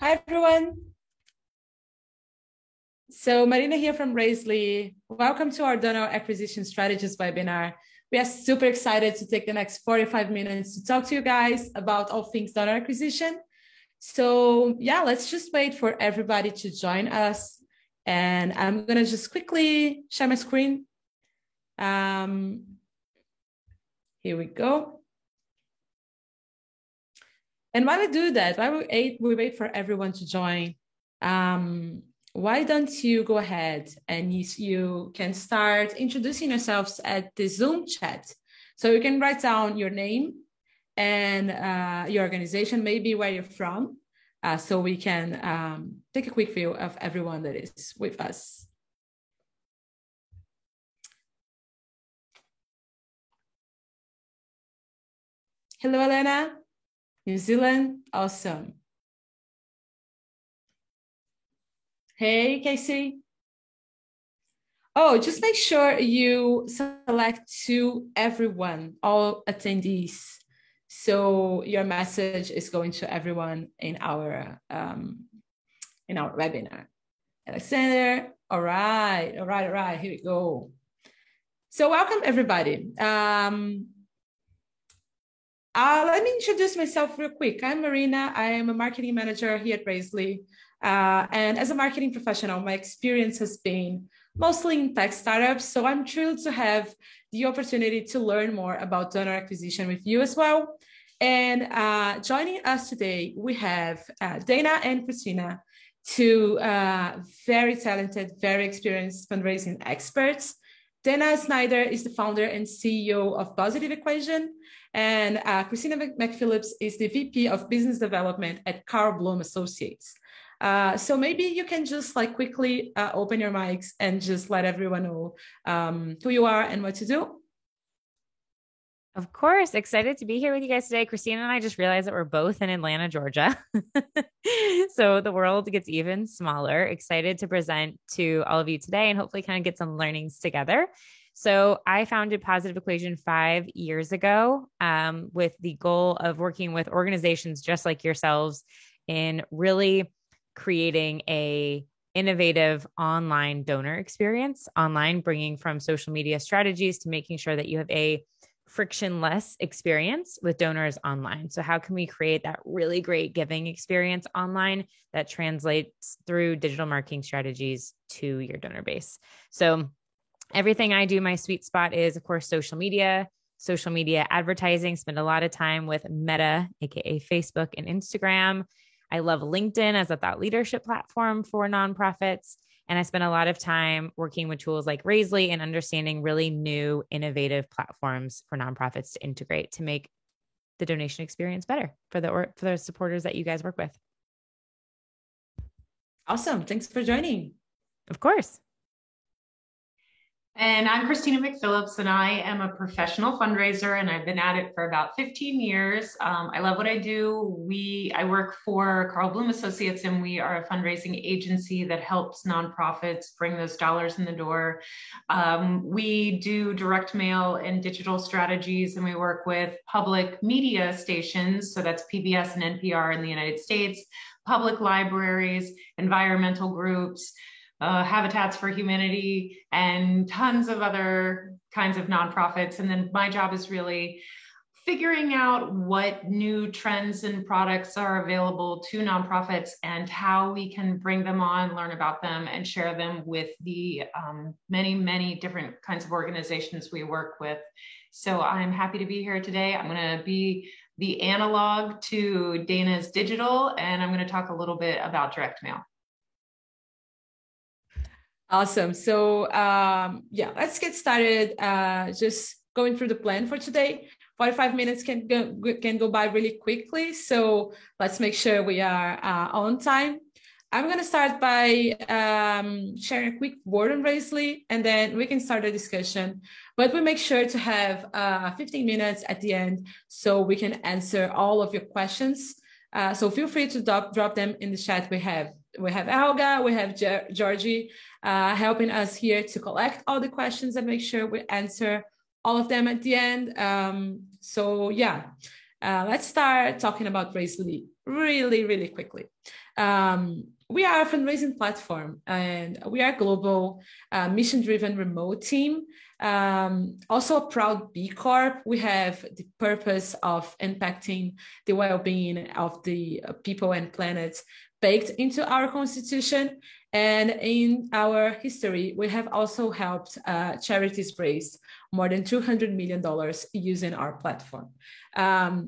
Hi, everyone. So Marina here from Raisely. Welcome to our Donor Acquisition Strategies webinar. We are super excited to take the next 45 minutes to talk to you guys about all things donor acquisition. So yeah, let's just wait for everybody to join us. And I'm gonna just quickly share my screen. Here we go. And while we do that, while we wait for everyone to join, why don't you go ahead and you can start introducing yourselves at the Zoom chat. So you can write down your name and your organization, maybe where you're from, so we can take a quick view of everyone that is with us. Hello, Elena. New Zealand, awesome. Hey, Casey. Oh, just make sure you select to everyone, all attendees. So your message is going to everyone in our webinar. Alexander, all right, here we go. So welcome everybody. Let me introduce myself real quick. I'm Marina. I am a marketing manager here at Raisely. And as a marketing professional, my experience has been mostly in tech startups. So I'm thrilled to have the opportunity to learn more about donor acquisition with you as well. And joining us today, we have Dana and Christina, two very talented, very experienced fundraising experts. Dana Snyder is the founder and CEO of Positive Equation, and Christina McPhillips is the VP of Business Development at Carl Bloom Associates. So maybe you can just quickly open your mics and just let everyone know who you are and what to do. Of course. Excited to be here with you guys today. Christina and I just realized that we're both in Atlanta, Georgia. So the world gets even smaller. Excited to present to all of you today and hopefully kind of get some learnings together. So I founded Positive Equation 5 years ago with the goal of working with organizations just like yourselves in really creating a innovative online donor experience, online bringing from social media strategies to making sure that you have a frictionless experience with donors online. So how can we create that really great giving experience online that translates through digital marketing strategies to your donor base? So everything I do, my sweet spot is, of course, social media advertising, spend a lot of time with Meta, AKA Facebook and Instagram. I love LinkedIn as a thought leadership platform for nonprofits. And I spent a lot of time working with tools like Raisely and understanding really new, innovative platforms for nonprofits to integrate to make the donation experience better for the supporters that you guys work with. Awesome. Thanks for joining. Of course. And I'm Christina McPhillips, and I am a professional fundraiser, and I've been at it for about 15 years. I love what I do. I work for Carl Bloom Associates, and we are a fundraising agency that helps nonprofits bring those dollars in the door. We do direct mail and digital strategies, and we work with public media stations, so that's PBS and NPR in the United States, public libraries, environmental groups, Habitats for Humanity, and tons of other kinds of nonprofits. And then my job is really figuring out what new trends and products are available to nonprofits and how we can bring them on, learn about them, and share them with the many, many different kinds of organizations we work with. So I'm happy to be here today. I'm going to be the analog to Dana's digital, and I'm going to talk a little bit about direct mail. Awesome. So yeah, let's get started. Just going through the plan for today. 45 minutes can go by really quickly. So let's make sure we are on time. I'm going to start by sharing a quick word on Raisely, and then we can start the discussion. But we make sure to have 15 minutes at the end so we can answer all of your questions. So feel free to drop them in the chat. We have Helga, we have Georgie helping us here to collect all the questions and make sure we answer all of them at the end. So yeah, let's start talking about Raisely really, really quickly. We are a fundraising platform, and we are a global, mission-driven remote team. Also a proud B Corp. We have the purpose of impacting the well-being of the people and planet baked into our constitution. And in our history, we have also helped charities raise more than $200 million using our platform.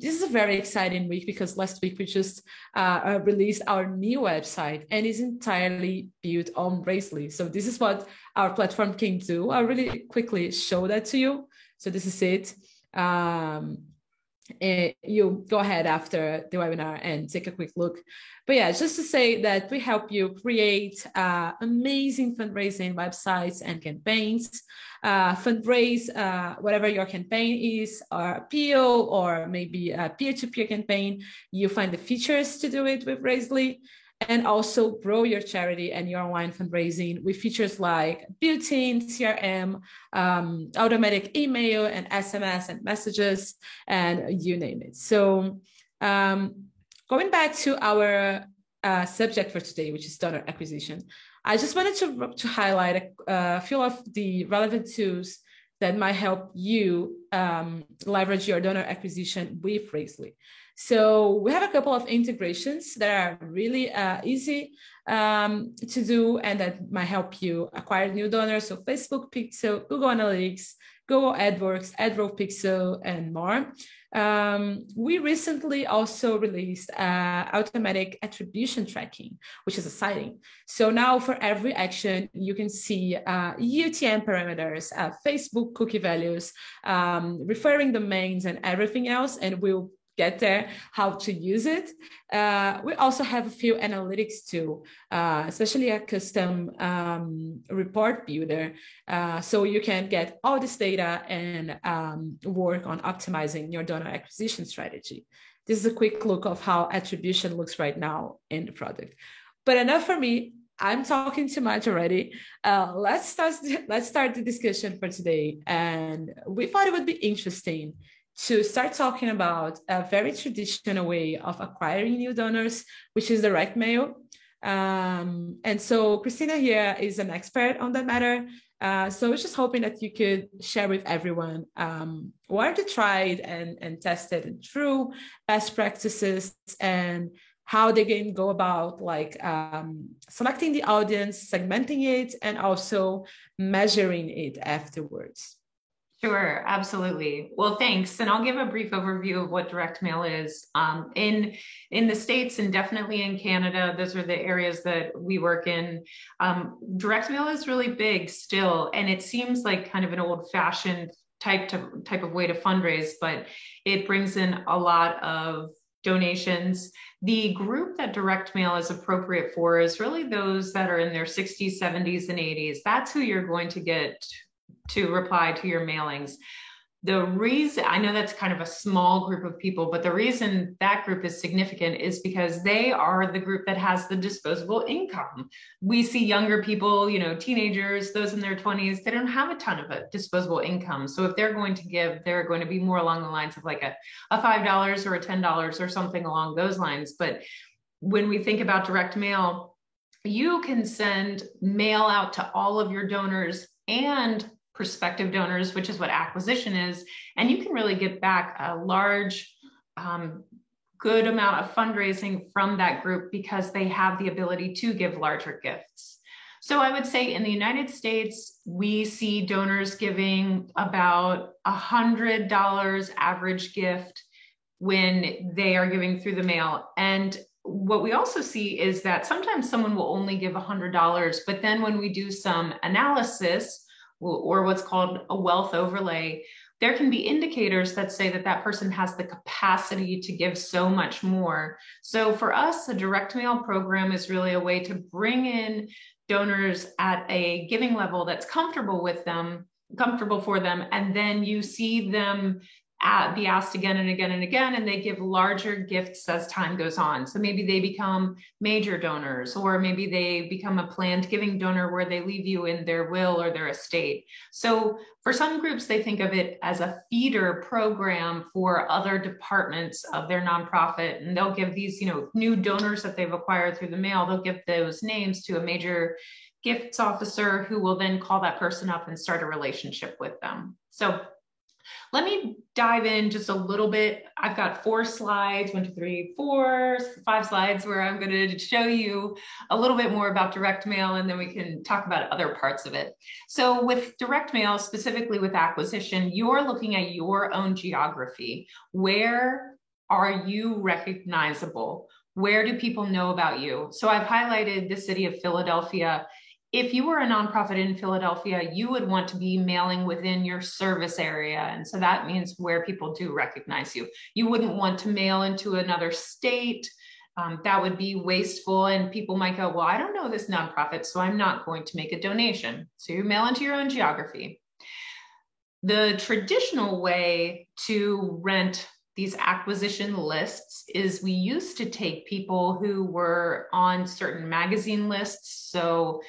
This is a very exciting week because last week we just released our new website, and it's entirely built on Raisely. So this is what our platform can do. I'll really quickly show that to you. So this is it. You go ahead after the webinar and take a quick look. But yeah, just to say that we help you create amazing fundraising websites and campaigns, fundraise whatever your campaign is, or appeal, or maybe a peer-to-peer campaign. You find the features to do it with Raisely, and also grow your charity and your online fundraising with features like built-in CRM, automatic email and SMS and messages, and you name it. So going back to our subject for today, which is donor acquisition, I just wanted to highlight a few of the relevant tools that might help you leverage your donor acquisition with Raisely. So we have a couple of integrations that are really easy to do and that might help you acquire new donors. So Facebook Pixel, Google Analytics, Google AdWords, AdWords Pixel, and more. We recently also released automatic attribution tracking, which is exciting. So now for every action, you can see UTM parameters, Facebook cookie values, referring domains, and everything else, and we'll get there how to use it. We also have a few analytics too, especially a custom report builder, so you can get all this data and work on optimizing your donor acquisition strategy. This is a quick look of how attribution looks right now in the product. But enough for me. I'm talking too much already. Let's start the discussion for today. And we thought it would be interesting to start talking about a very traditional way of acquiring new donors, which is direct mail. And so Christina here is an expert on that matter. So I was just hoping that you could share with everyone what are the tried and tested and true best practices, and how they can go about like selecting the audience, segmenting it, and also measuring it afterwards. Sure, absolutely. Well, thanks. And I'll give a brief overview of what direct mail is. In the States and definitely in Canada, those are the areas that we work in. Direct mail is really big still, and it seems like kind of an old-fashioned type of way to fundraise, but it brings in a lot of donations. The group that direct mail is appropriate for is really those that are in their 60s, 70s, and 80s. That's who you're going to get to reply to your mailings. The reason, I know that's kind of a small group of people, but the reason that group is significant is because they are the group that has the disposable income. We see younger people, teenagers, those in their 20s, they don't have a ton of a disposable income. So if they're going to give, they're going to be more along the lines of like a $5 or a $10 or something along those lines. But when we think about direct mail, you can send mail out to all of your donors and prospective donors, which is what acquisition is, and you can really get back a large, good amount of fundraising from that group because they have the ability to give larger gifts. So I would say in the United States, we see donors giving about $100 average gift when they are giving through the mail. And what we also see is that sometimes someone will only give $100, but then when we do some analysis, or what's called a wealth overlay, there can be indicators that say that that person has the capacity to give so much more. So for us, the direct mail program is really a way to bring in donors at a giving level that's comfortable for them. And then you see them be asked again and again and again, and they give larger gifts as time goes on. So maybe they become major donors, or maybe they become a planned giving donor where they leave you in their will or their estate. So for some groups, they think of it as a feeder program for other departments of their nonprofit, and they'll give these, new donors that they've acquired through the mail, they'll give those names to a major gifts officer who will then call that person up and start a relationship with them. So let me dive in just a little bit. I've got 4 slides, 1, 2, 3, 4, 5 slides where I'm going to show you a little bit more about direct mail, and then we can talk about other parts of it. So with direct mail, specifically with acquisition, you're looking at your own geography. Where are you recognizable? Where do people know about you? So I've highlighted the city of Philadelphia. If you were a nonprofit in Philadelphia, you would want to be mailing within your service area. And so that means where people do recognize you. You wouldn't want to mail into another state. That would be wasteful. And people might go, well, I don't know this nonprofit, so I'm not going to make a donation. So you mail into your own geography. The traditional way to rent these acquisition lists is we used to take people who were on certain magazine lists. So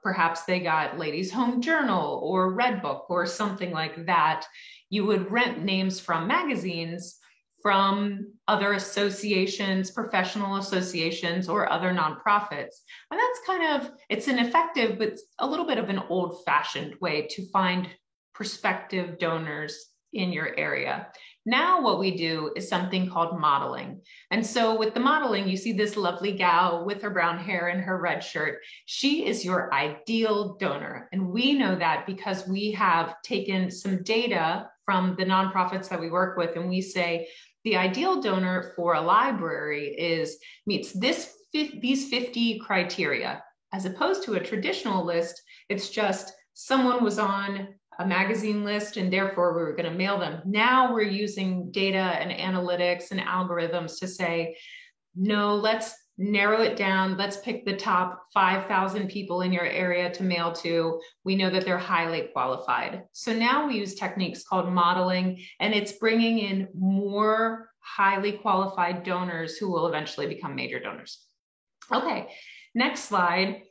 perhaps they got Ladies Home Journal or Redbook or something like that. You would rent names from magazines from other associations, professional associations, or other nonprofits. And that's it's an effective, but a little bit of an old-fashioned way to find prospective donors in your area. Now what we do is something called modeling. And so with the modeling, you see this lovely gal with her brown hair and her red shirt. She is your ideal donor. And we know that because we have taken some data from the nonprofits that we work with, and we say the ideal donor for a library meets these 50 criteria, as opposed to a traditional list. It's just someone was on a magazine list and therefore we were going to mail them. Now we're using data and analytics and algorithms to say, no, let's narrow it down. Let's pick the top 5,000 people in your area to mail to. We know that they're highly qualified. So now we use techniques called modeling, and it's bringing in more highly qualified donors who will eventually become major donors. Okay, next slide.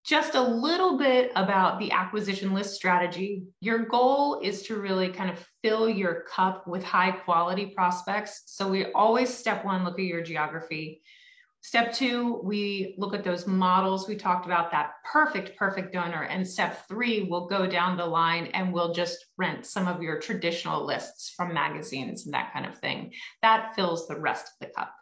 Just a little bit about the acquisition list strategy. Your goal is to really kind of fill your cup with high quality prospects. So we always, step 1, look at your geography. Step 2, we look at those models. We talked about that perfect donor. And step 3, we'll go down the line and we'll just rent some of your traditional lists from magazines and that kind of thing. That fills the rest of the cup.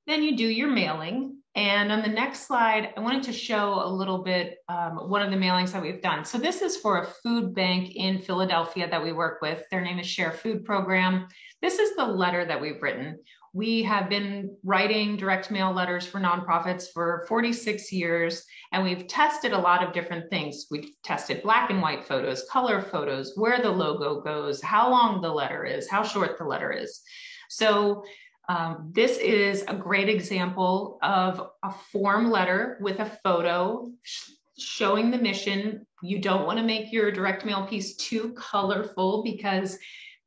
Then you do your mailing. And on the next slide, I wanted to show a little bit one of the mailings that we've done. So this is for a food bank in Philadelphia that we work with. Their name is Share Food Program. This is the letter that we've written. We have been writing direct mail letters for nonprofits for 46 years, and we've tested a lot of different things. We've tested black and white photos, color photos, where the logo goes, how long the letter is, how short the letter is. So this is a great example of a form letter with a photo showing the mission. You don't want to make your direct mail piece too colorful because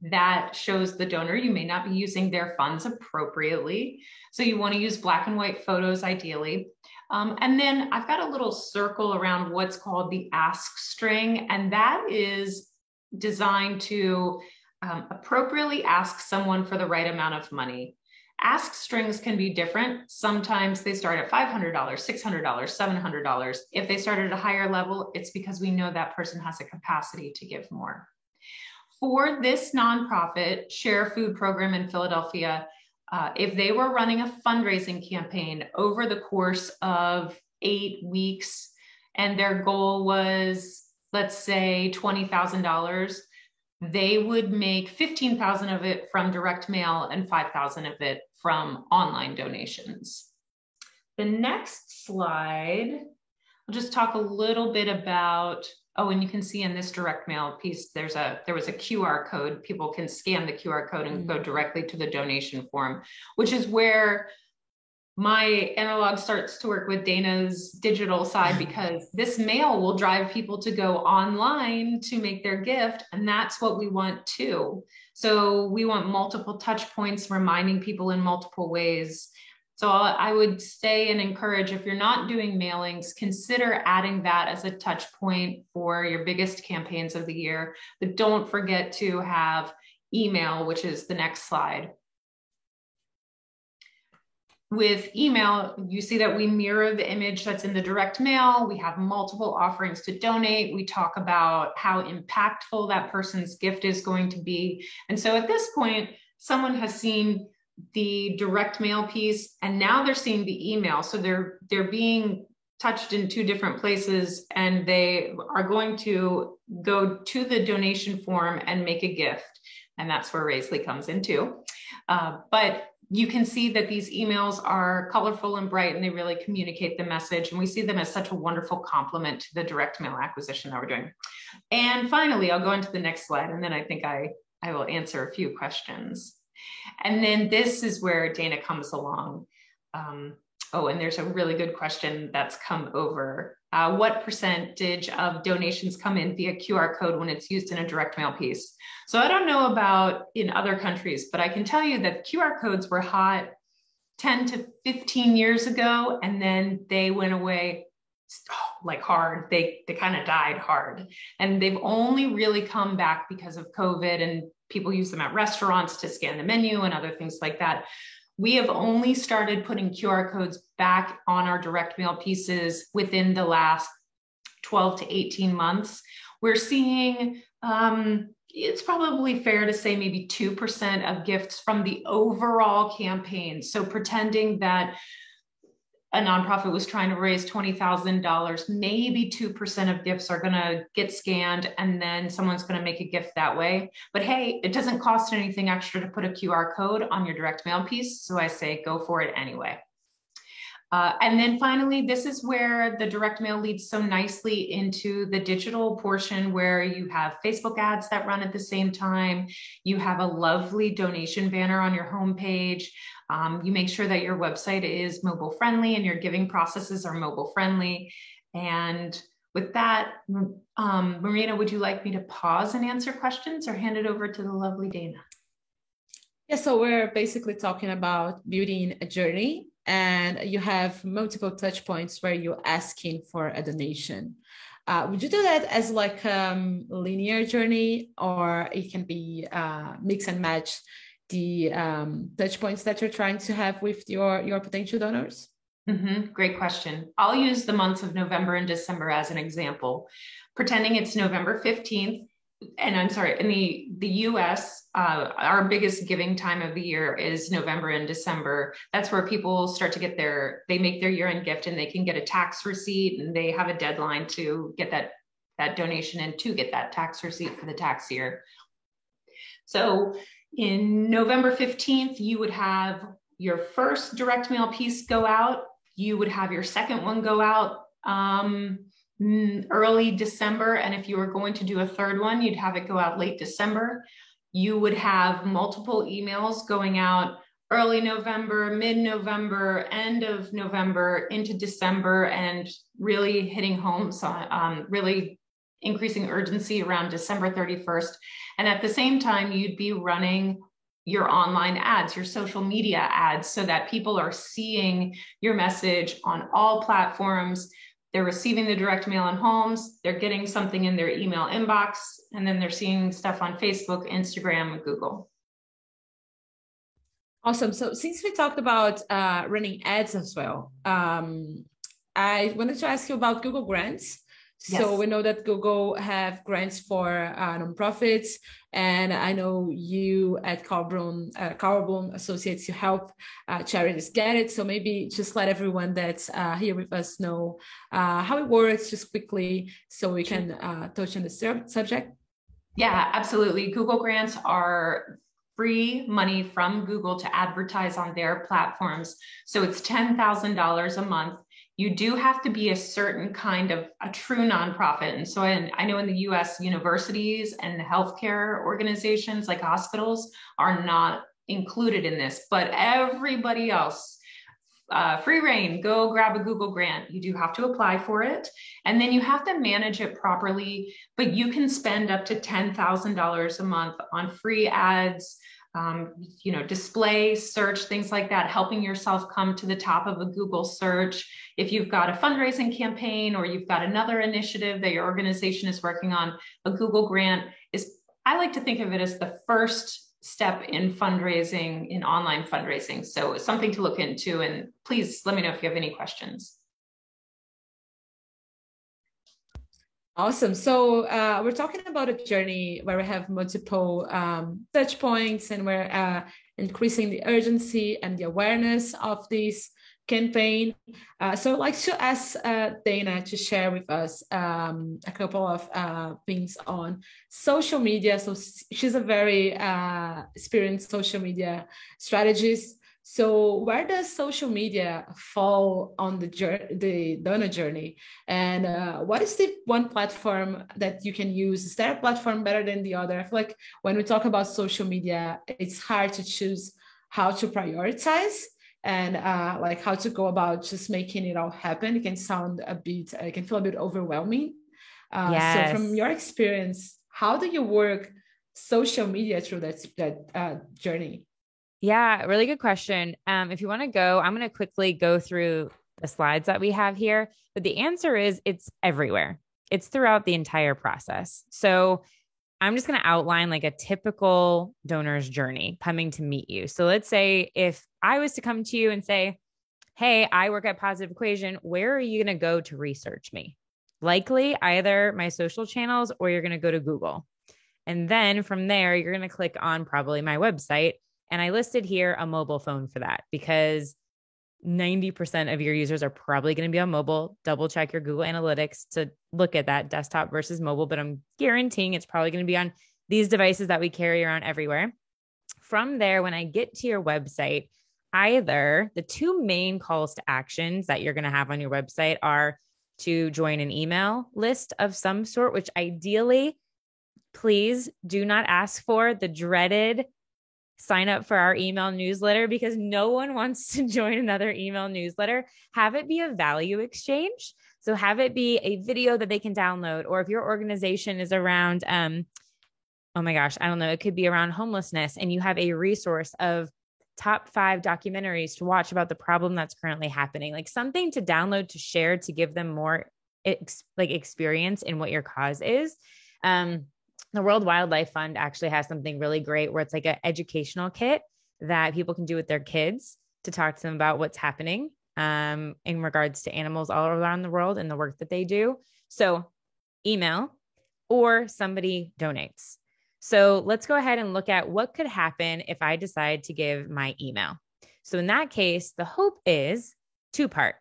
that shows the donor you may not be using their funds appropriately. So you want to use black and white photos ideally. And then I've got a little circle around what's called the ask string, and that is designed to appropriately ask someone for the right amount of money. Ask strings can be different. Sometimes they start at $500, $600, $700. If they start at a higher level, it's because we know that person has a capacity to give more. For this nonprofit, Share Food Program in Philadelphia, if they were running a fundraising campaign over the course of 8 weeks, and their goal was, let's say, $20,000, they would make $15,000 of it from direct mail and $5,000 of it from online donations. The next slide, I'll just talk a little bit about, and you can see in this direct mail piece, there was a QR code. People can scan the QR code and go directly to the donation form, which is where my analog starts to work with Dana's digital side, because this mail will drive people to go online to make their gift. And that's what we want too. So we want multiple touch points, reminding people in multiple ways. So I would say and encourage, if you're not doing mailings, consider adding that as a touch point for your biggest campaigns of the year. But don't forget to have email, which is the next slide. With email, you see that we mirror the image that's in the direct mail. We have multiple offerings to donate. We talk about how impactful that person's gift is going to be. And so at this point, someone has seen the direct mail piece, and now they're seeing the email. So they're being touched in two different places, and they are going to go to the donation form and make a gift. And that's where Raisely comes in too. But you can see that these emails are colorful and bright, and they really communicate the message. And we see them as such a wonderful complement to the direct mail acquisition that we're doing. And finally, I'll go into the next slide, and then I think I will answer a few questions. And then this is where Dana comes along. Oh, and there's a really good question that's come over. What percentage of donations come in via QR code when it's used in a direct mail piece? So I don't know about in other countries, but I can tell you that QR codes were hot 10 to 15 years ago, and then they went away like hard. They kind of died hard. And they've only really come back because of COVID, and people use them at restaurants to scan the menu and other things like that. We have only started putting QR codes back on our direct mail pieces within the last 12 to 18 months. We're seeing, it's probably fair to say maybe 2% of gifts from the overall campaign. So pretending that a nonprofit was trying to raise $20,000, maybe 2% of gifts are going to get scanned, and then someone's going to make a gift that way. But hey, it doesn't cost anything extra to put a QR code on your direct mail piece. So I say go for it anyway. And then finally, this is where the direct mail leads so nicely into the digital portion, where you have Facebook ads that run at the same time. You have a lovely donation banner on your homepage. You make sure that your website is mobile friendly and your giving processes are mobile friendly. And with that, Marina, would you like me to pause and answer questions, or hand it over to the lovely Dana? Yeah, so we're basically talking about building a journey, and you have multiple touch points where you're asking for a donation. Would you do that as like a linear journey, or it can be mix and match the touch points that you're trying to have with your potential donors? Great question. I'll use the months of November and December as an example. Pretending it's November 15th, and I'm sorry, in the US, our biggest giving time of the year is November and December. That's where people start to get they make their year-end gift, and they can get a tax receipt, and they have a deadline to get that donation in to get that tax receipt for the tax year. So in November 15th, you would have your first direct mail piece go out. You would have your second one go out early December. And if you were going to do a third one, you'd have it go out late December. You would have multiple emails going out early November, mid-November, end of November into December, and really hitting home, really increasing urgency around December 31st. And at the same time, you'd be running your online ads, your social media ads, so that people are seeing your message on all platforms. They're receiving the direct mail in homes, they're getting something in their email inbox, and then they're seeing stuff on Facebook, Instagram, and Google. Awesome. So since we talked about running ads as well, I wanted to ask you about Google Grants. So yes, we know that Google have grants for nonprofits, and I know you at Karl Bloom Associates, you help charities get it. So maybe just let everyone that's here with us know how it works just quickly, so we can touch on the subject. Yeah, absolutely. Google Grants are free money from Google to advertise on their platforms. So it's $10,000 a month. You do have to be a certain kind of a true nonprofit. And so I know in the US, universities and healthcare organizations like hospitals are not included in this, but everybody else, free reign, go grab a Google grant. You do have to apply for it. And then you have to manage it properly, but you can spend up to $10,000 a month on free ads, display, search, things like that, helping yourself come to the top of a Google search. If you've got a fundraising campaign or you've got another initiative that your organization is working on, a Google grant I like to think of it as the first step in fundraising, in online fundraising. So it's something to look into, and please let me know if you have any questions. Awesome. So we're talking about a journey where we have multiple touch points, and we're increasing the urgency and the awareness of this campaign. So I'd like to ask Dana to share with us a couple of things on social media. So she's a very experienced social media strategist. So where does social media fall on the donor journey? And what is the one platform that you can use? Is there a platform better than the other? I feel like when we talk about social media, it's hard to choose how to prioritize and like how to go about just making it all happen. It can it can feel a bit overwhelming. Yes. So from your experience, how do you work social media through that journey? Yeah, really good question. If you want to go, I'm going to quickly go through the slides that we have here, but the answer is it's everywhere. It's throughout the entire process. So I'm just going to outline like a typical donor's journey coming to meet you. So let's say if I was to come to you and say, hey, I work at Positive Equation, where are you going to go to research me? Likely either my social channels or you're going to go to Google. And then from there, you're going to click on probably my website. And I listed here a mobile phone for that because 90% of your users are probably going to be on mobile. Double check your Google Analytics to look at that desktop versus mobile, but I'm guaranteeing it's probably going to be on these devices that we carry around everywhere. From there, when I get to your website, either the two main calls to actions that you're going to have on your website are to join an email list of some sort, which ideally, please do not ask for the dreaded sign up for our email newsletter because no one wants to join another email newsletter. Have it be a value exchange. So have it be a video that they can download, or if your organization is around, oh my gosh, I don't know, it could be around homelessness and you have a resource of top 5 documentaries to watch about the problem that's currently happening, like something to download, to share, to give them more experience in what your cause is. The World Wildlife Fund actually has something really great where it's like an educational kit that people can do with their kids to talk to them about what's happening in regards to animals all around the world and the work that they do. So email or somebody donates. So let's go ahead and look at what could happen if I decide to give my email. So in that case, the hope is 2-part.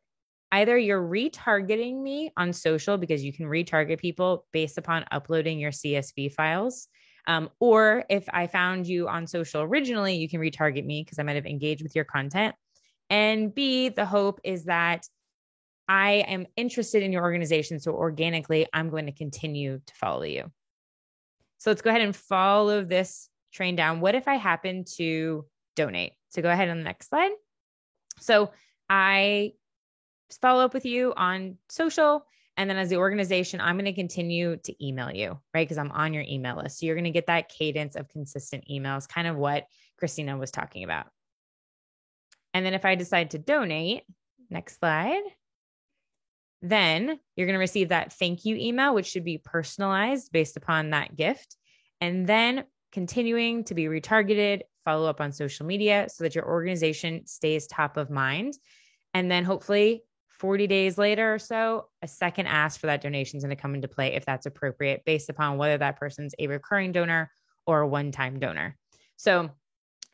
Either you're retargeting me on social because you can retarget people based upon uploading your CSV files. Or if I found you on social originally, you can retarget me because I might have engaged with your content. And B, the hope is that I am interested in your organization. So organically, I'm going to continue to follow you. So let's go ahead and follow this train down. What if I happen to donate? So go ahead on the next slide. So I follow up with you on social. And then as the organization, I'm going to continue to email you, right? Because I'm on your email list. So you're going to get that cadence of consistent emails, kind of what Christina was talking about. And then if I decide to donate, next slide, then you're going to receive that thank you email, which should be personalized based upon that gift. And then continuing to be retargeted, follow up on social media so that your organization stays top of mind. And then hopefully 40 days later or so, a second ask for that donation is going to come into play if that's appropriate, based upon whether that person's a recurring donor or a one-time donor. So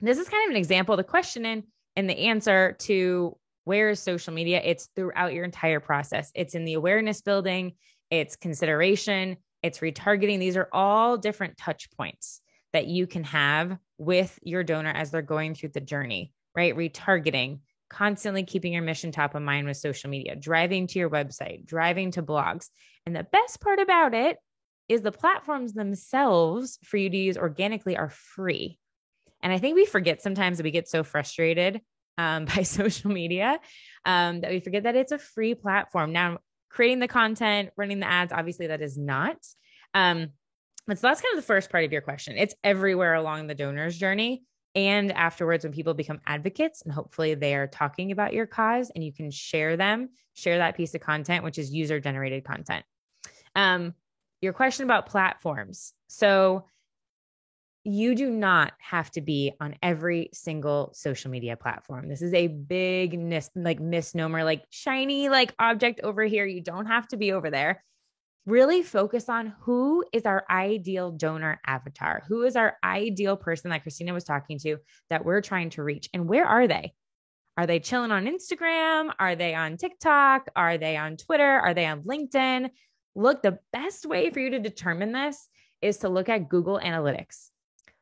this is kind of an example of the question and the answer to where is social media. It's throughout your entire process. It's in the awareness building, it's consideration, it's retargeting. These are all different touch points that you can have with your donor as they're going through the journey, right? Retargeting, constantly keeping your mission top of mind with social media, driving to your website, driving to blogs. And the best part about it is the platforms themselves for you to use organically are free. And I think we forget sometimes that we get so frustrated by social media, that we forget that it's a free platform. Now, creating the content, running the ads, obviously that is not. But so that's kind of the first part of your question. It's everywhere along the donor's journey. And afterwards, when people become advocates, and hopefully they are talking about your cause, and you can share that piece of content, which is user-generated content. Your question about platforms. So you do not have to be on every single social media platform. This is a big misnomer, like shiny, like object over here. You don't have to be over there. Really focus on who is our ideal donor avatar, who is our ideal person that Christina was talking to that we're trying to reach, and where are they? Are they chilling on Instagram? Are they on TikTok? Are they on Twitter? Are they on LinkedIn? Look, the best way for you to determine this is to look at Google Analytics.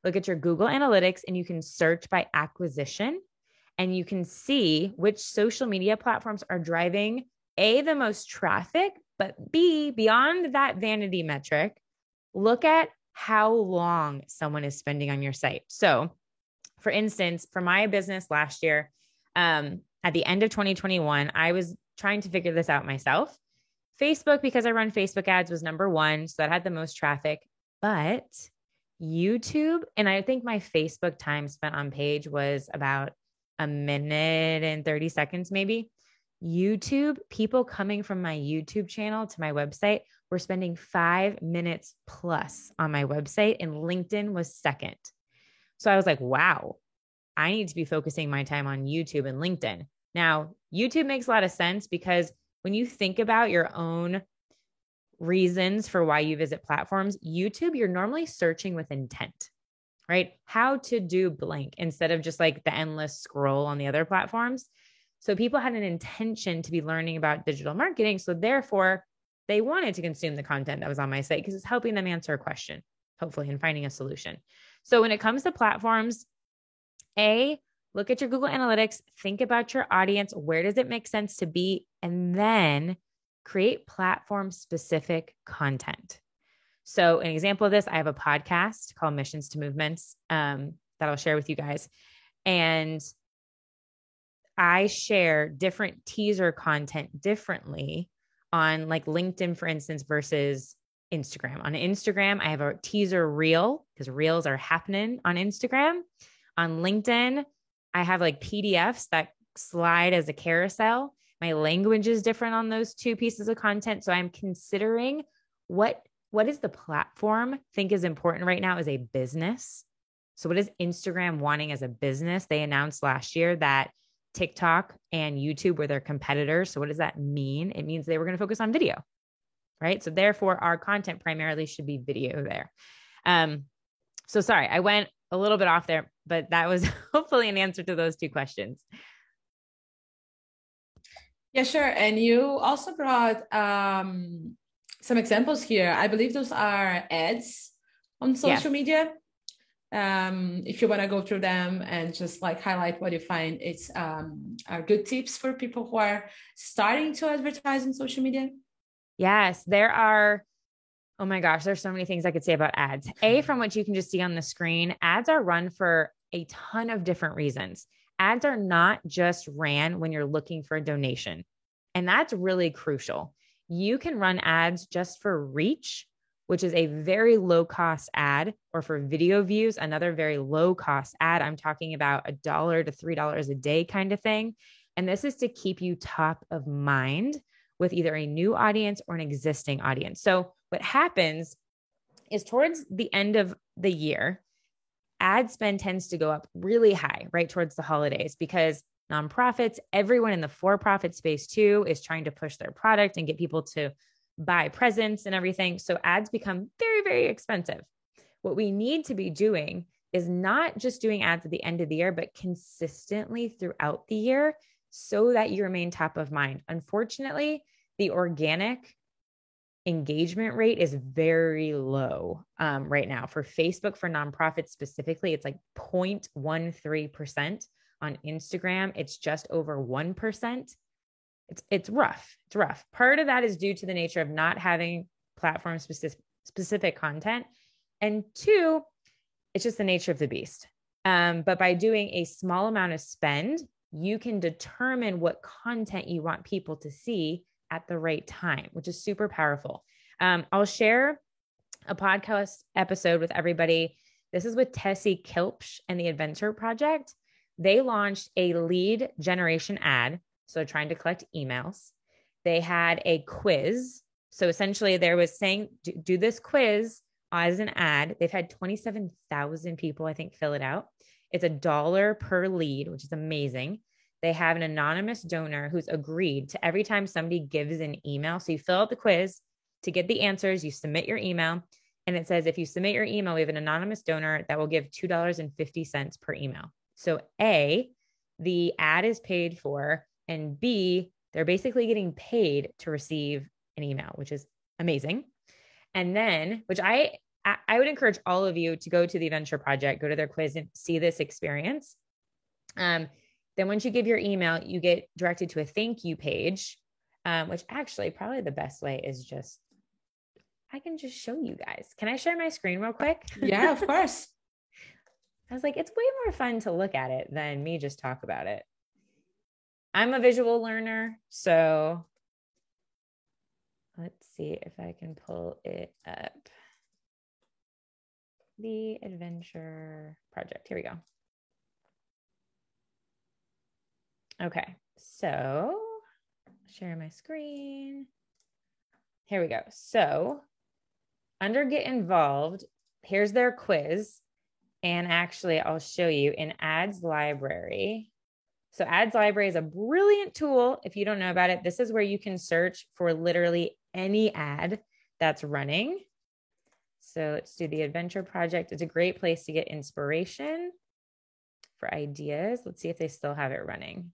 Look at your Google Analytics, and you can search by acquisition, and you can see which social media platforms are driving A, the most traffic, but B, beyond that vanity metric, look at how long someone is spending on your site. So for instance, for my business last year, at the end of 2021, I was trying to figure this out myself. Facebook, because I run Facebook ads, was number one. So that had the most traffic, but YouTube, and I think my Facebook time spent on page was about a minute and 30 seconds, maybe. YouTube, people coming from my YouTube channel to my website were spending 5 minutes plus on my website, and LinkedIn was second. So I was like, wow, I need to be focusing my time on YouTube and LinkedIn. Now, YouTube makes a lot of sense because when you think about your own reasons for why you visit platforms, YouTube, you're normally searching with intent, right? How to do blank instead of just like the endless scroll on the other platforms. So people had an intention to be learning about digital marketing. So therefore, they wanted to consume the content that was on my site because it's helping them answer a question, hopefully, and finding a solution. So when it comes to platforms, A, look at your Google Analytics, think about your audience. Where does it make sense to be? And then create platform-specific content. So an example of this, I have a podcast called Missions to Movements that I'll share with you guys. And I share different teaser content differently on like LinkedIn, for instance, versus Instagram. On Instagram, I have a teaser reel because reels are happening on Instagram. On LinkedIn, I have like PDFs that slide as a carousel. My language is different on those two pieces of content. So I'm considering what is the platform think is important right now as a business. So what is Instagram wanting as a business? They announced last year that TikTok and YouTube were their competitors. So what does that mean? It means they were going to focus on video, right? So therefore our content primarily should be video there. So sorry, I went a little bit off there, but that was hopefully an answer to those two questions. Yeah, sure. And you also brought some examples here. I believe those are ads on social media. If you want to go through them and just like highlight what you find, it's are good tips for people who are starting to advertise on social media. Yes, there are. Oh my gosh, there's so many things I could say about ads. A, from what you can just see on the screen, ads are run for a ton of different reasons. Ads are not just ran when you're looking for a donation. And that's really crucial. You can run ads just for reach, which is a very low cost ad, or for video views, another very low cost ad. I'm talking about $1 to $3 a day kind of thing. And this is to keep you top of mind with either a new audience or an existing audience. So what happens is towards the end of the year, ad spend tends to go up really high, right towards the holidays, because nonprofits, everyone in the for-profit space too, is trying to push their product and get people to buy presents and everything. So ads become very, very expensive. What we need to be doing is not just doing ads at the end of the year, but consistently throughout the year so that you remain top of mind. Unfortunately, the organic engagement rate is very low right now. For Facebook, for nonprofits specifically, it's like 0.13%. On Instagram, it's just over 1%. It's rough. It's rough. Part of that is due to the nature of not having platform specific content. And two, it's just the nature of the beast. But by doing a small amount of spend you can determine what content you want people to see at the right time, which is super powerful. I'll share a podcast episode with everybody. This is with Tessie Kilpsch and the Adventure Project. They launched a lead generation ad. So trying to collect emails. They had a quiz. So essentially there was saying, do this quiz as an ad. They've had 27,000 people, I think, fill it out. It's $1 per lead, which is amazing. They have an anonymous donor who's agreed to every time somebody gives an email. So you fill out the quiz to get the answers, you submit your email, and it says, if you submit your email, we have an anonymous donor that will give $2.50 per email. So A, the ad is paid for, and B, they're basically getting paid to receive an email, which is amazing. And then, which I would encourage all of you to go to the Adventure Project, go to their quiz and see this experience. Then once you give your email, you get directed to a thank you page, which actually probably the best way is just, I can just show you guys. Can I share my screen real quick? Yeah, of course. I was like, it's way more fun to look at it than me just talk about it. I'm a visual learner, so let's see if I can pull it up. The Adventure Project. Here we go. Okay, so share my screen. Here we go. So under Get Involved, here's their quiz. And actually, I'll show you in Ads Library. So Ads Library is a brilliant tool. If you don't know about it, this is where you can search for literally any ad that's running. So let's do the Adventure Project. It's a great place to get inspiration for ideas. Let's see if they still have it running.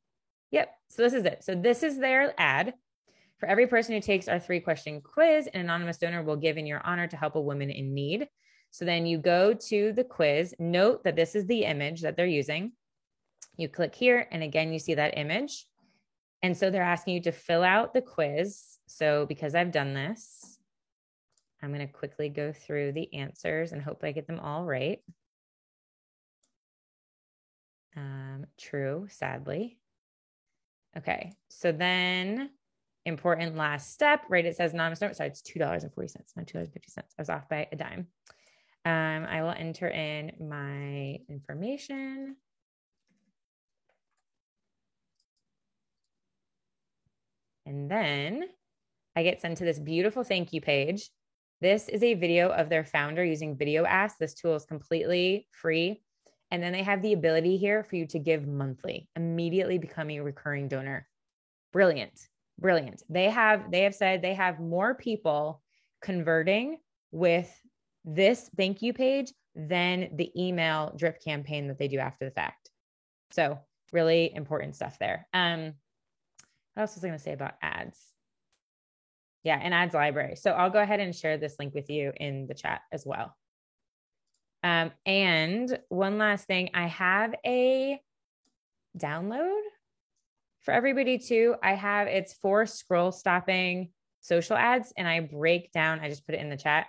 Yep. So this is it. So this is their ad. For every person who takes our 3-question quiz, an anonymous donor will give in your honor to help a woman in need. So then you go to the quiz. Note that this is the image that they're using. You click here, and again, you see that image. And so they're asking you to fill out the quiz. So because I've done this, I'm going to quickly go through the answers and hope I get them all right. True, sadly. Okay, so then important last step, right? It says anonymous donor. Sorry, it's $2.40, not $2.50. I was off by a dime. I will enter in my information. And then I get sent to this beautiful thank you page. This is a video of their founder using Video Ask. This tool is completely free. And then they have the ability here for you to give monthly, immediately becoming a recurring donor. Brilliant, brilliant. They have said they have more people converting with this thank you page than the email drip campaign that they do after the fact. So really important stuff there. What else was I going to say about ads? Yeah, and Ads Library. So I'll go ahead and share this link with you in the chat as well. And one last thing, I have a download for everybody too. It's for scroll stopping social ads, and I break down, I just put it in the chat.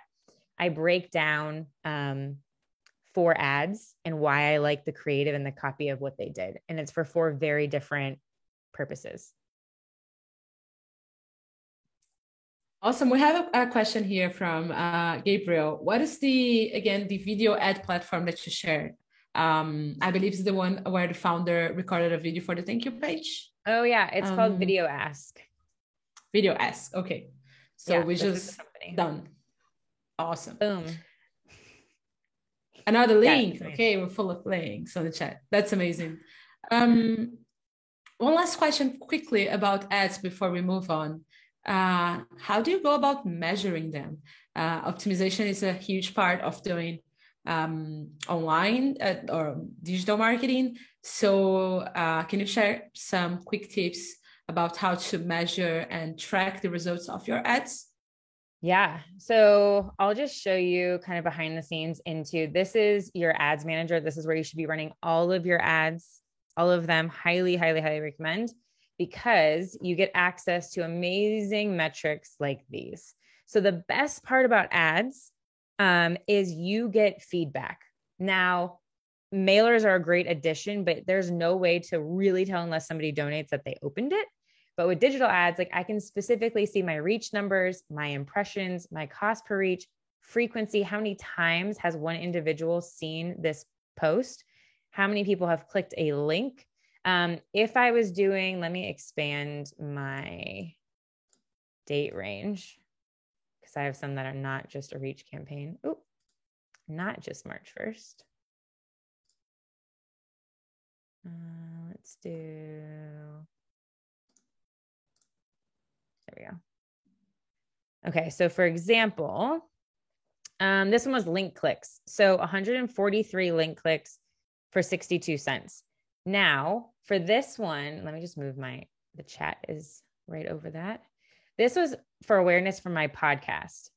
I break down 4 ads and why I like the creative and the copy of what they did. And it's for 4 very different purposes. Awesome. We have a question here from Gabriel. What is the video ad platform that you shared? I believe it's the one where the founder recorded a video for the thank you page. Oh yeah, it's called Video Ask. Video Ask. Okay. So yeah, we just done. Awesome. Boom. Another link. Yeah, okay, we're full of links on the chat. That's amazing. One last question quickly about ads before we move on. How do you go about measuring them? Optimization is a huge part of doing online or digital marketing. So can you share some quick tips about how to measure and track the results of your ads? Yeah. So I'll just show you kind of behind the scenes into, this is your ads manager. This is where you should be running all of your ads, all of them. Highly, highly, highly recommend, because you get access to amazing metrics like these. So the best part about ads is you get feedback. Now, mailers are a great addition, but there's no way to really tell unless somebody donates that they opened it. But with digital ads, like I can specifically see my reach numbers, my impressions, my cost per reach, frequency, how many times has one individual seen this post, how many people have clicked a link. If I was doing, let me expand my date range because I have some that are not just a reach campaign. Oh, not just March 1st. Let's do, there we go. Okay, so for example, this one was link clicks. So 143 link clicks for 62 cents. Now for this one, let me just move the chat is right over that. This was for awareness for my podcast.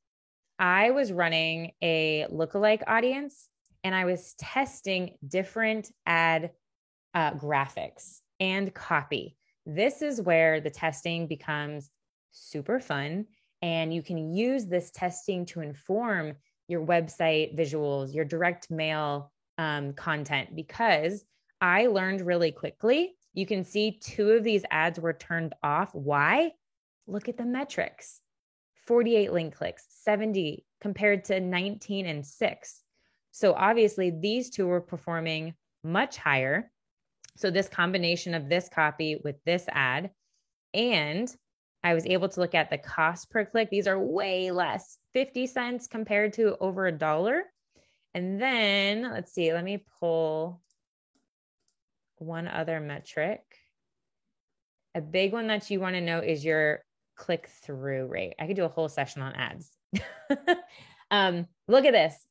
I was running a lookalike audience and I was testing different ad graphics and copy. This is where the testing becomes super fun. And you can use this testing to inform your website visuals, your direct mail content, because I learned really quickly. You can see 2 of these ads were turned off. Why? Look at the metrics. 48 link clicks, 70 compared to 19 and 6. So obviously these 2 were performing much higher. So this combination of this copy with this ad, and I was able to look at the cost per click. These are way less, 50 cents compared to over $1. And then let's see, let me pull one other metric. A big one that you want to know is your click-through rate. I could do a whole session on ads. Look at this,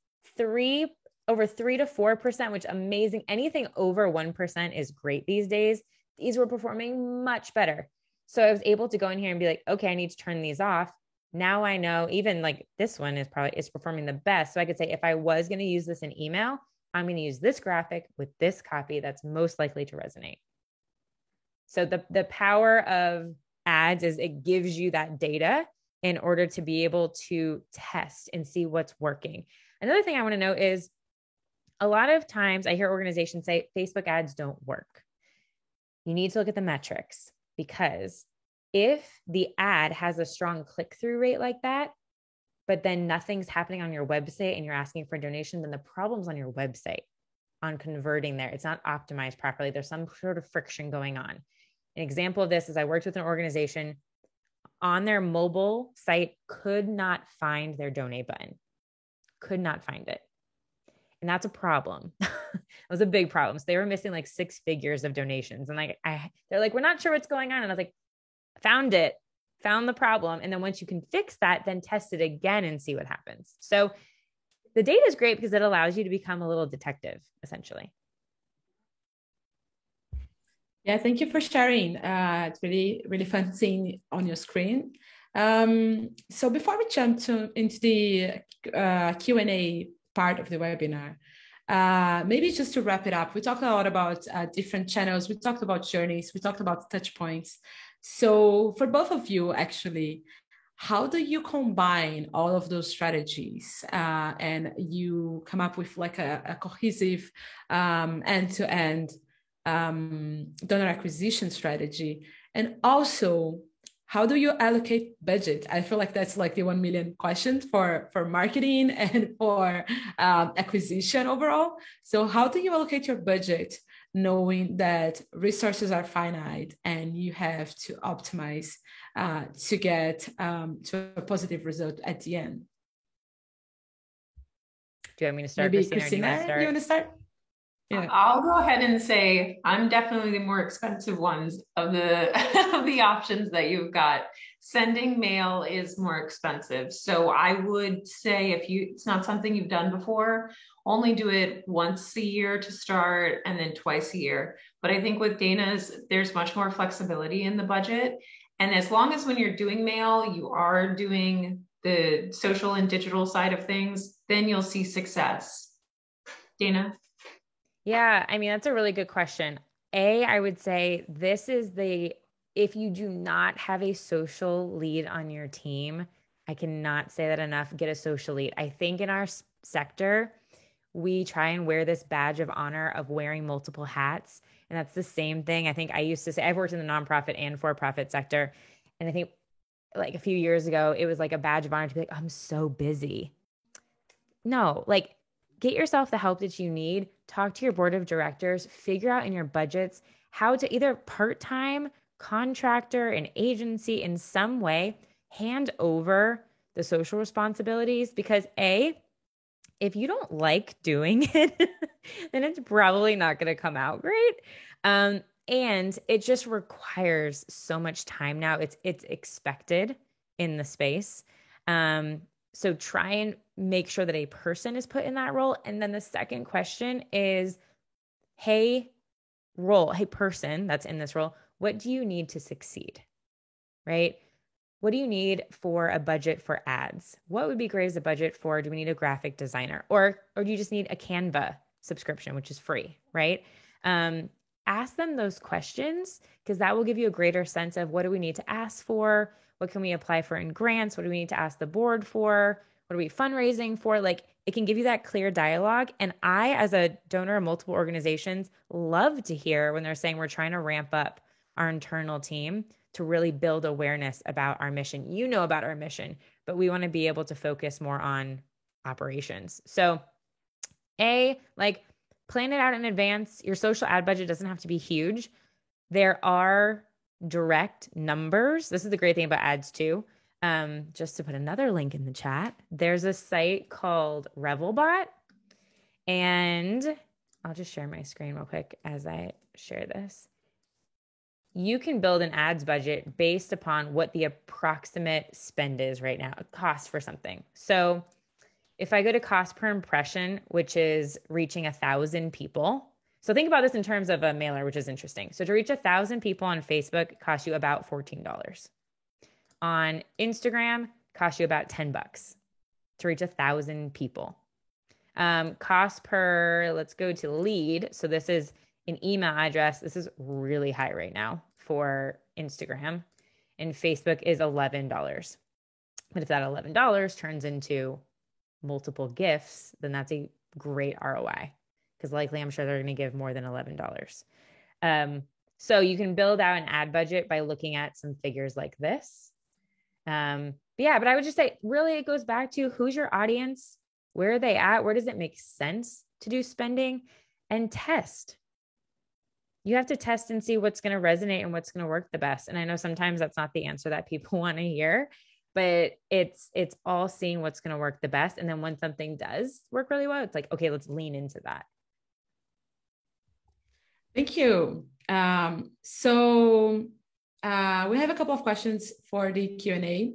over 3 to 4%, which amazing. Anything over 1% is great these days. These were performing much better. So I was able to go in here and be like, okay, I need to turn these off. Now I know even like this one is performing the best. So I could say, if I was going to use this in email, I'm going to use this graphic with this copy that's most likely to resonate. So the power of ads is it gives you that data in order to be able to test and see what's working. Another thing I want to know is a lot of times I hear organizations say Facebook ads don't work. You need to look at the metrics, because if the ad has a strong click-through rate like that, but then nothing's happening on your website and you're asking for a donation, then the problem's on your website on converting there. It's not optimized properly. There's some sort of friction going on. An example of this is I worked with an organization on their mobile site, could not find their donate button, could not find it. And that's a problem. It was a big problem. So they were missing like 6 figures of donations. And they're like, we're not sure what's going on. And I was like, found the problem. And then once you can fix that, then test it again and see what happens. So the data is great because it allows you to become a little detective, essentially. Yeah, thank you for sharing. It's really, really fun seeing on your screen. So before we jump into the Q&A part of the webinar, maybe just to wrap it up, we talked a lot about different channels. We talked about journeys. We talked about touch points. So for both of you, actually, how do you combine all of those strategies and you come up with like a cohesive end-to-end donor acquisition strategy? And also, how do you allocate budget? I feel like that's like the 1 million question for marketing and for acquisition overall. So how do you allocate your budget knowing that resources are finite and you have to optimize to get to a positive result at the end? Do you want me to start, Maybe Christina, Christina, you want to start? Yeah. I'll go ahead and say I'm definitely the more expensive ones of the of the options that you've got. Sending mail is more expensive. So I would say if it's not something you've done before, only do it once a year to start and then twice a year. But I think with Dana's, there's much more flexibility in the budget. And as long as when you're doing mail, you are doing the social and digital side of things, then you'll see success. Dana? Yeah, I mean, that's a really good question. I would say if you do not have a social lead on your team, I cannot say that enough, get a social lead. I think in our sector, we try and wear this badge of honor of wearing multiple hats. And that's the same thing. I think I used to say, I've worked in the nonprofit and for-profit sector. And I think like a few years ago, it was like a badge of honor to be like, I'm so busy. No, like get yourself the help that you need. Talk to your board of directors, figure out in your budgets how to either part-time, contractor, an agency in some way, hand over the social responsibilities because if you don't like doing it, then it's probably not going to come out great. And it just requires so much time now. It's expected in the space. So try and make sure that a person is put in that role. And then the second question is, hey, person that's in this role, what do you need to succeed? Right? What do you need for a budget for ads? What would be great as a budget for, do we need a graphic designer? Or do you just need a Canva subscription, which is free, right? Ask them those questions because that will give you a greater sense of what do we need to ask for? What can we apply for in grants? What do we need to ask the board for? What are we fundraising for? Like it can give you that clear dialogue. And I, as a donor of multiple organizations, love to hear when they're saying we're trying to ramp up our internal team to really build awareness about our mission. You know about our mission, but we want to be able to focus more on operations. So plan it out in advance. Your social ad budget doesn't have to be huge. There are direct numbers. This is the great thing about ads too. Just to put another link in the chat, there's a site called Revelbot, and I'll just share my screen real quick as I share this. You can build an ads budget based upon what the approximate spend is right now, a cost for something. So if I go to cost per impression, which is reaching 1,000 people. So think about this in terms of a mailer, which is interesting. So to reach 1,000 people on Facebook, it costs you about $14. On Instagram, costs you about $10 to reach 1,000 people. Cost per, let's go to lead. So this is an email address. This is really high right now for Instagram, and Facebook is $11. But if that $11 turns into multiple gifts, then that's a great ROI because likely I'm sure they're going to give more than $11. So you can build out an ad budget by looking at some figures like this. But I would just say really it goes back to who's your audience, where are they at, where does it make sense to do spending, and test. You have to test and see what's going to resonate and what's going to work the best. And I know sometimes that's not the answer that people want to hear, but it's all seeing what's going to work the best. And then when something does work really well, it's like, okay, let's lean into that. Thank you. So we have a couple of questions for the Q&A,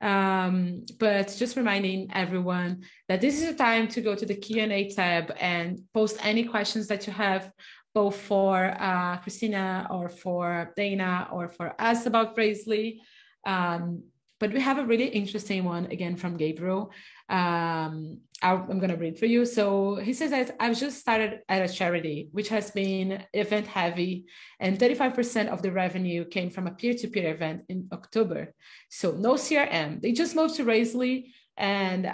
but just reminding everyone that this is a time to go to the Q&A tab and post any questions that you have, both for Christina or for Dana or for us about Phrasely. But we have a really interesting one again from Gabriel. I'm going to read for you. So he says that I've just started at a charity, which has been event heavy, and 35% of the revenue came from a peer-to-peer event in October. So no CRM. They just moved to Phrasely, and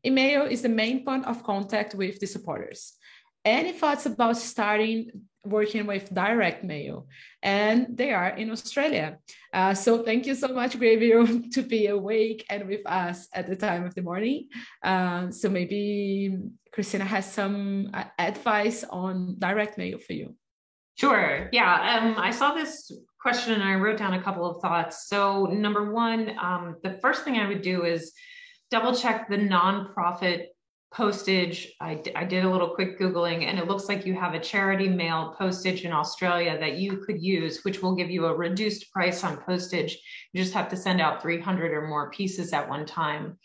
email is the main point of contact with the supporters. Any thoughts about working with direct mail? And they are in Australia. So thank you so much, Gabriel, to be awake and with us at the time of the morning. So maybe Christina has some advice on direct mail for you. Sure. Yeah. I saw this question and I wrote down a couple of thoughts. So number one, the first thing I would do is double check the nonprofit postage. I did a little quick Googling, and it looks like you have a charity mail postage in Australia that you could use, which will give you a reduced price on postage. You just have to send out 300 or more pieces at one time.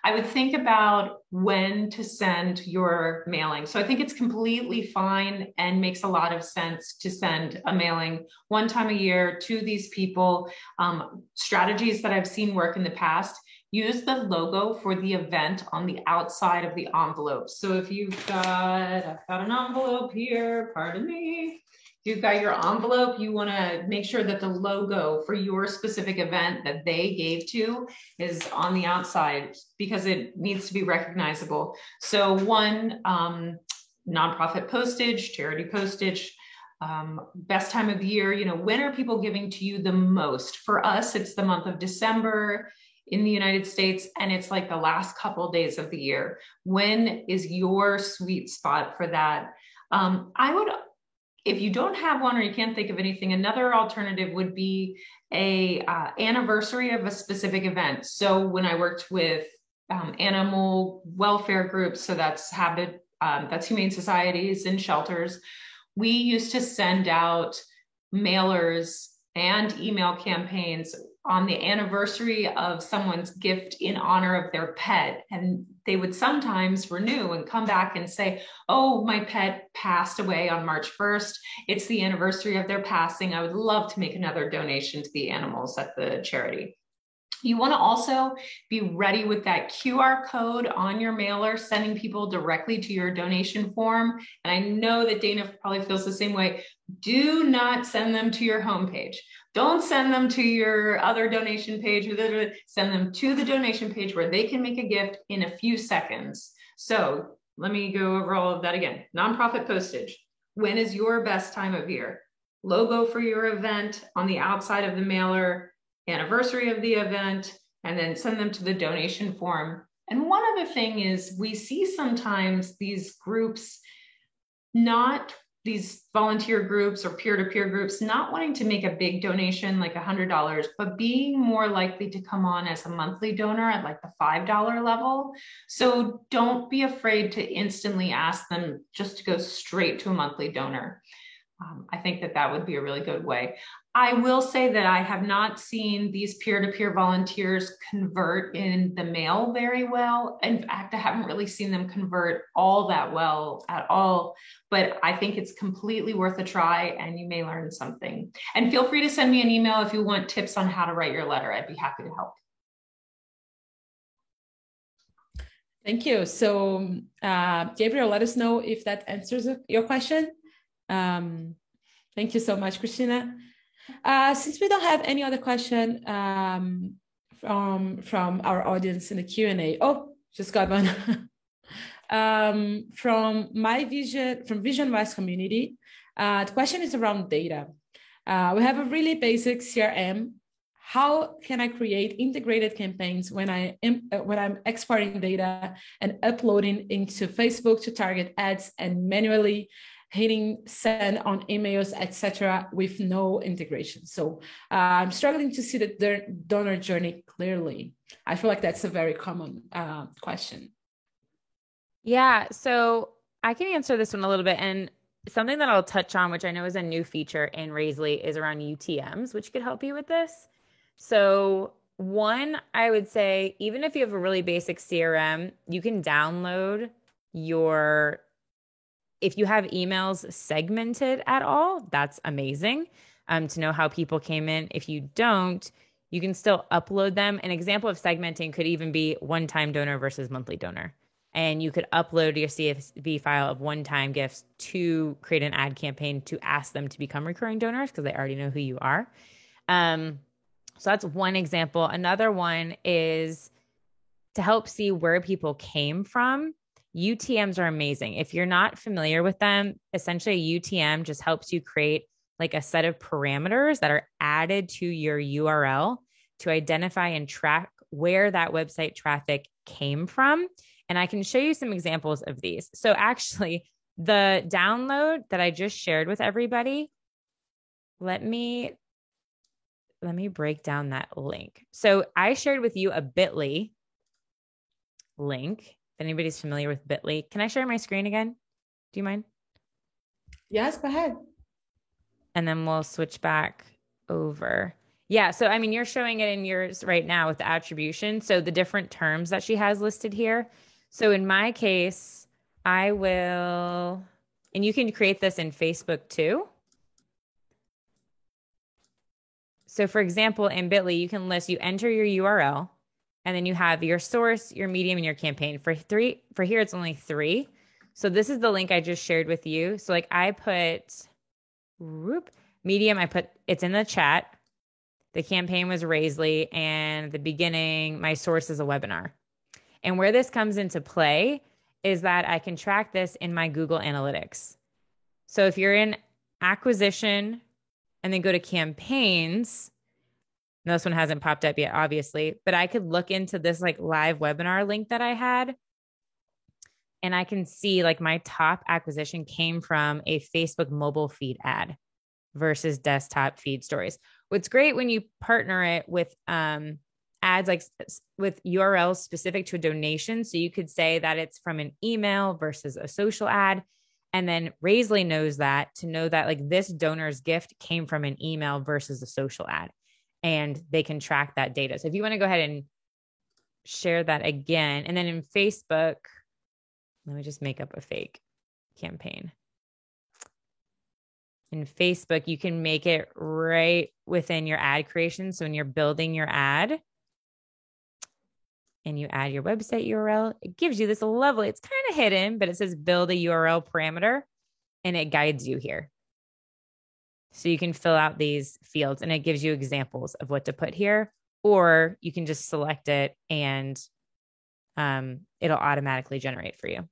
I would think about when to send your mailing. So I think it's completely fine and makes a lot of sense to send a mailing one time a year to these people. Strategies that I've seen work in the past: use the logo for the event on the outside of the envelope. So if I've got an envelope here, pardon me. you've got your envelope, you want to make sure that the logo for your specific event that they gave to is on the outside because it needs to be recognizable. So one, nonprofit postage, charity postage, best time of year, you know, when are people giving to you the most? For us, it's the month of December in the United States, and it's like the last couple of days of the year. When is your sweet spot for that? I would, if you don't have one or you can't think of anything, another alternative would be a anniversary of a specific event. So when I worked with animal welfare groups, so that's that's humane societies and shelters, we used to send out mailers and email campaigns on the anniversary of someone's gift in honor of their pet. And they would sometimes renew and come back and say, oh, my pet passed away on March 1st. It's the anniversary of their passing. I would love to make another donation to the animals at the charity. You want to also be ready with that QR code on your mailer, sending people directly to your donation form. And I know that Dana probably feels the same way. Do not send them to your homepage. Don't send them to your other donation page. Send them to the donation page where they can make a gift in a few seconds. So let me go over all of that again. Nonprofit postage. When is your best time of year? Logo for your event on the outside of the mailer, anniversary of the event, and then send them to the donation form. And one other thing is we see sometimes these groups, not these volunteer groups or peer-to-peer groups, not wanting to make a big donation like $100, but being more likely to come on as a monthly donor at like the $5 level. So don't be afraid to instantly ask them just to go straight to a monthly donor. I think that that would be a really good way. I will say that I have not seen these peer-to-peer volunteers convert in the mail very well. In fact, I haven't really seen them convert all that well at all, but I think it's completely worth a try and you may learn something. And feel free to send me an email if you want tips on how to write your letter. I'd be happy to help. Thank you. So Gabriel, let us know if that answers your question. Thank you so much, Christina. Since we don't have any other question from our audience in the Q&A, oh, just got one. From Vision West community, the question is around data. We have a really basic CRM. How can I create integrated campaigns when I'm exporting data and uploading into Facebook to target ads and manually hitting send on emails, etc., with no integration? So I'm struggling to see the donor journey clearly. I feel like that's a very common question. Yeah, so I can answer this one a little bit. And something that I'll touch on, which I know is a new feature in Raisely, is around UTMs, which could help you with this. So one, I would say, even if you have a really basic CRM, you can download if you have emails segmented at all, that's amazing to know how people came in. If you don't, you can still upload them. An example of segmenting could even be one-time donor versus monthly donor. And you could upload your CSV file of one-time gifts to create an ad campaign to ask them to become recurring donors because they already know who you are. So that's one example. Another one is to help see where people came from. UTMs are amazing. If you're not familiar with them, essentially a UTM just helps you create like a set of parameters that are added to your URL to identify and track where that website traffic came from. And I can show you some examples of these. So actually, the download that I just shared with everybody, let me break down that link. So I shared with you a Bitly link. If anybody's familiar with Bitly, can I share my screen again? Do you mind? Yes, go ahead. And then we'll switch back over. Yeah. So, I mean, you're showing it in yours right now with the attribution. So the different terms that she has listed here. So in my case, I will, and you can create this in Facebook too. So for example, in Bitly, you can list, you enter your URL, and then you have your source, your medium, and your campaign. For here, it's only 3. So this is the link I just shared with you. So like I put Whoop. Medium, it's in the chat. The campaign was Raisley, and the beginning, my source is a webinar. And where this comes into play is that I can track this in my Google Analytics. So if you're in acquisition and then go to campaigns, now this one hasn't popped up yet, obviously, but I could look into this like live webinar link that I had. And I can see like my top acquisition came from a Facebook mobile feed ad versus desktop feed stories. What's great when you partner it with ads like with URLs specific to a donation. So you could say that it's from an email versus a social ad. And then Raisley knows that to know that like this donor's gift came from an email versus a social ad. And they can track that data. So if you want to go ahead and share that again, and then in Facebook, let me just make up a fake campaign. In Facebook, you can make it right within your ad creation. So when you're building your ad and you add your website URL, it gives you this lovely, it's kind of hidden, but it says build a URL parameter and it guides you here. So you can fill out these fields and it gives you examples of what to put here, or you can just select it and it'll automatically generate for you.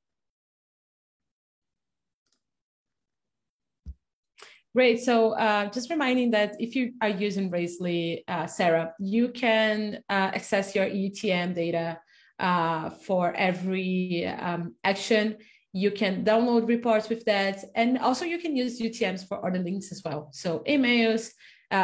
Great. So just reminding that if you are using Raisley, Sarah, you can access your EUTM data for every action. You can download reports with that. And also you can use UTMs for other links as well. So emails,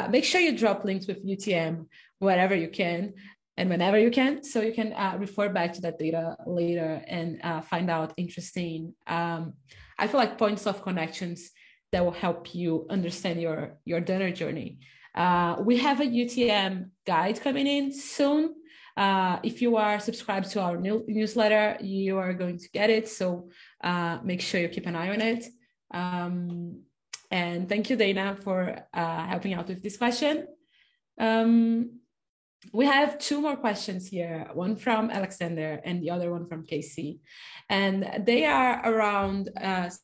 make sure you drop links with UTM wherever you can and whenever you can. So you can refer back to that data later and find out interesting, I feel like points of connections that will help you understand your donor journey. We have a UTM guide coming in soon. If you are subscribed to our newsletter, you are going to get it. So make sure you keep an eye on it. And thank you, Dana, for helping out with this question. We have two more questions here, one from Alexander and the other one from Casey. And they are around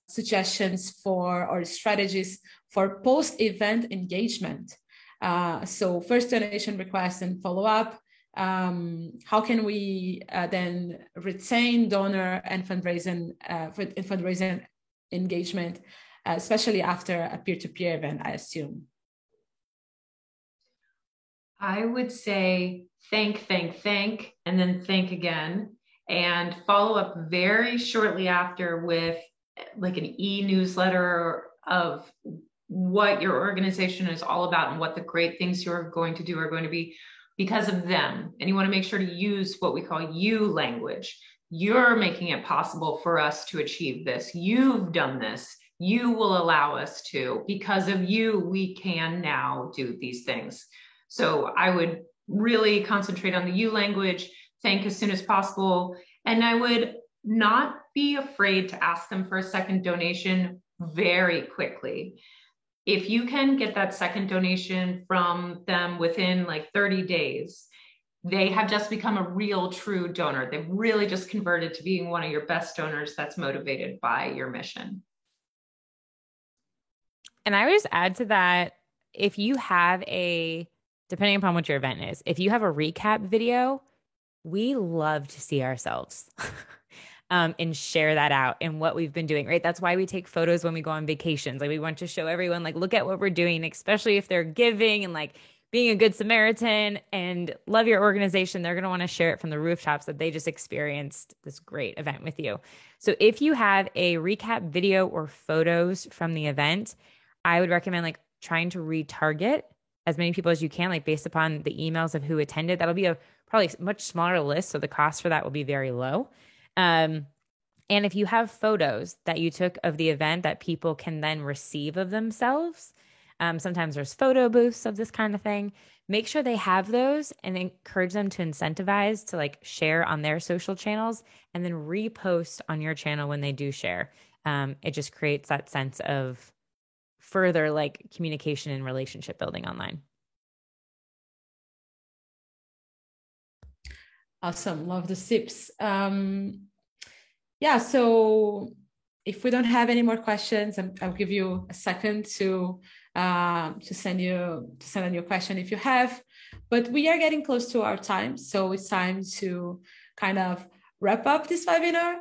suggestions for or strategies for post-event engagement. So first donation request and follow-up. How can we then retain donor and fundraising engagement, especially after a peer-to-peer event, I assume? I would say thank, and then thank again, and follow up very shortly after with like an e-newsletter of what your organization is all about and what the great things you're going to do are going to be because of them. And you want to make sure to use what we call you language. You're making it possible for us to achieve this. You've done this. You will allow us to. Because of you, we can now do these things. So I would really concentrate on the you language, thank as soon as possible. And I would not be afraid to ask them for a second donation very quickly. If you can get that second donation from them within like 30 days, they have just become a real true donor. They've really just converted to being one of your best donors that's motivated by your mission. And I would just add to that, if you have depending upon what your event is, if you have a recap video, we love to see ourselves and share that out and what we've been doing, right? That's why we take photos when we go on vacations. Like we want to show everyone, like, look at what we're doing, especially if they're giving and like being a good Samaritan and love your organization. They're going to want to share it from the rooftops that they just experienced this great event with you. So if you have a recap video or photos from the event, I would recommend like trying to retarget as many people as you can, like based upon the emails of who attended. That'll be a probably much smaller list. So the cost for that will be very low. And if you have photos that you took of the event that people can then receive of themselves, sometimes there's photo booths of this kind of thing. Make sure they have those and encourage them to incentivize to like share on their social channels and then repost on your channel when they do share. It just creates that sense of further like communication and relationship building online. Awesome. Love the tips. Yeah. So if we don't have any more questions, I'll give you a second to send in your question if you have. But we are getting close to our time, so it's time to kind of wrap up this webinar.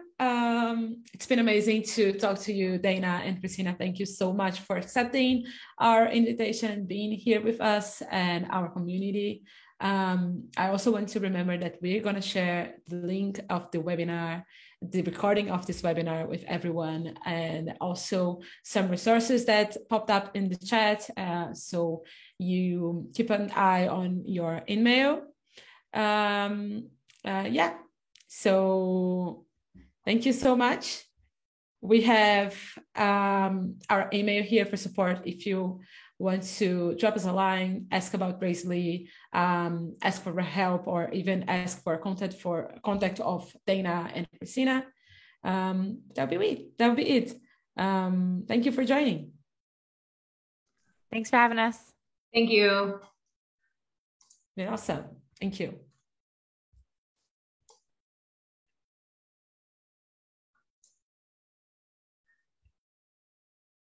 It's been amazing to talk to you, Dana and Christina. Thank you so much for accepting our invitation and being here with us and our community. I also want to remember that we're going to share the link of the webinar, the recording of this webinar with everyone, and also some resources that popped up in the chat. So you keep an eye on your email. Yeah, so thank you so much. We have our email here for support if you want to drop us a line, ask about Bracely, ask for help, or even ask for contact of Dana and Christina. That'll be it. Thank you for joining. Thanks for having us. Thank you. Been awesome. Thank you.